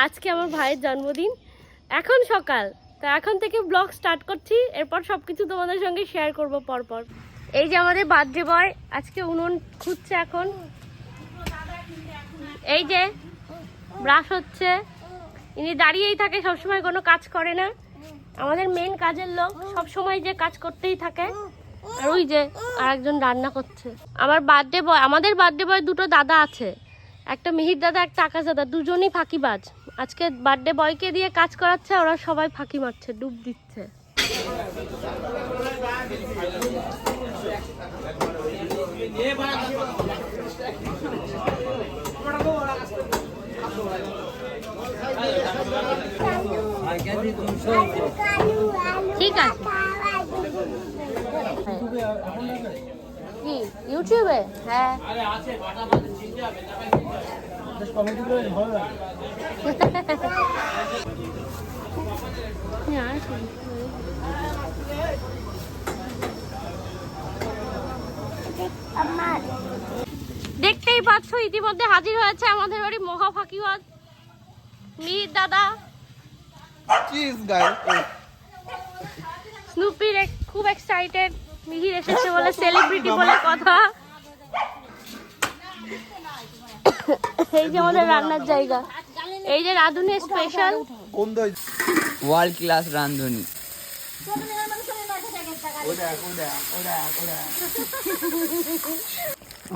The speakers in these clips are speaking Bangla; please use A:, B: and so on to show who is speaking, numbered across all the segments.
A: আজকে আমার ভাইয়ের জন্মদিন, এখন সকাল, তো এখন থেকে ব্লগ স্টার্ট করছি, এরপর সবকিছু তোমাদের সঙ্গে শেয়ার করব পরপর। এই যে আমাদের বার্থডে বয় আজকে উনুন খুঁজছে এখন, এই যে ব্রাশ হচ্ছে, ইনি দাঁড়িয়েই থাকে, সবসময় কোনো কাজ করে না, আমাদের মেন কাজের লোক, সব সময় যে কাজ করতেই থাকে। আর ওই যে আরেকজন রান্না করছে। আমাদের বার্থডে বয় দুটো দাদা আছে, একটা মিহির দাদা একটা আকাশ দাদা, দুজনই ফাঁকিবাজ। আজকে বার্থডে বয়কে দিয়ে কাজ করাচ্ছে, ওরা সবাই ফাঁকি মারছে, ডুব দিচ্ছে। ঠিক আছে, কি ইউটিউবে? হ্যাঁ, দেখতেই পাচ্ছ ইতিমধ্যে হাজির হয়েছে আমাদের বাড়ি মহা ফাঁকিবাজ মিহির দাদা। স্নুপির খুব এক্সাইটেড, মিহির এসেছে বলে, সেলিব্রিটি বলে কথা। এই যে আমাদের রান্নার জায়গা, এই যে রাঁধুনি স্পেশাল,
B: ওয়ার্ল্ড ক্লাস রাঁধুনি।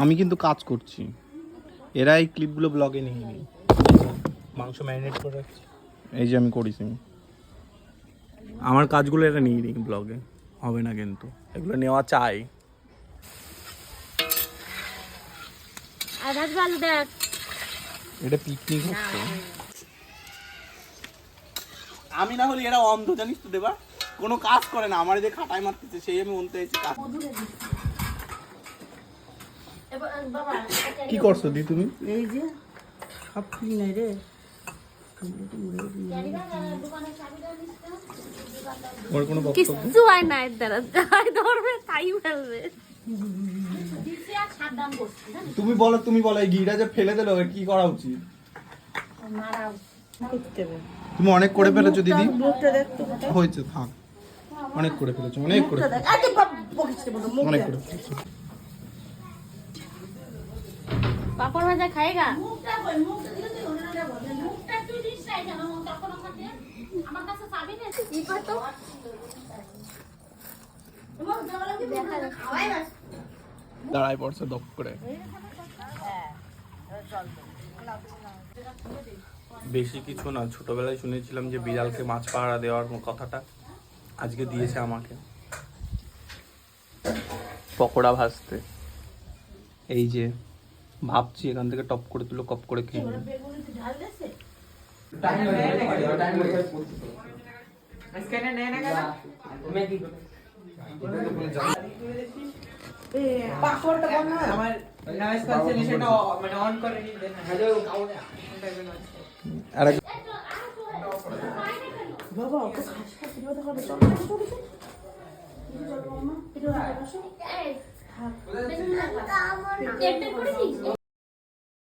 C: আমি কিন্তু কাজ করছি, এরা এই ক্লিপগুলো ব্লগে নিয়ে নি। মাংস ম্যারিনেট করে রাখছি, এই যে আমি করিস, আমার কাজগুলো এরা নিয়ে নি ব্লগে, হবে না কিন্তু, এগুলো নেওয়া চাই। এটা পিকনিক হচ্ছে। আমি না হলে এরা অন্ধ, জানিস তো দেবা, কোনো কাজ করে না, আমার যে খাটাই মারতেছে সেই আমি অন্তে এসে কাজ। কি করছো দি তুমি?
D: এই যে সব ঠিক নাই রে,
C: ওর কোনো বক্তব্য?
A: কিছু হয় না, এর দ্বারা যাই ধরবে তাই ফেলবে।
C: তুমি বলো এই ঘিটা যে ফেলে দিলো, কি করা উচিত? তুমি অনেক করে ফেলেছো দিদি, হয়েছে, থাক, অনেক করে ফেলেছো, অনেক করে ফেলেছো।
A: পাপড় ভাজা খাएगा?
C: দাঁড়ায় পড়ছে দপ করে। বেশি কিছু না, ছোটবেলায় শুনেছিলাম যে বিড়ালকে মাছ পাহারা দেওয়ার কথাটা, আজকে দিয়েছে আমাকে পকোড়া ভাজতে। এই যে ভাবছি এখান থেকে টপ করে তুলো, কপ করে খেয়ে নেব।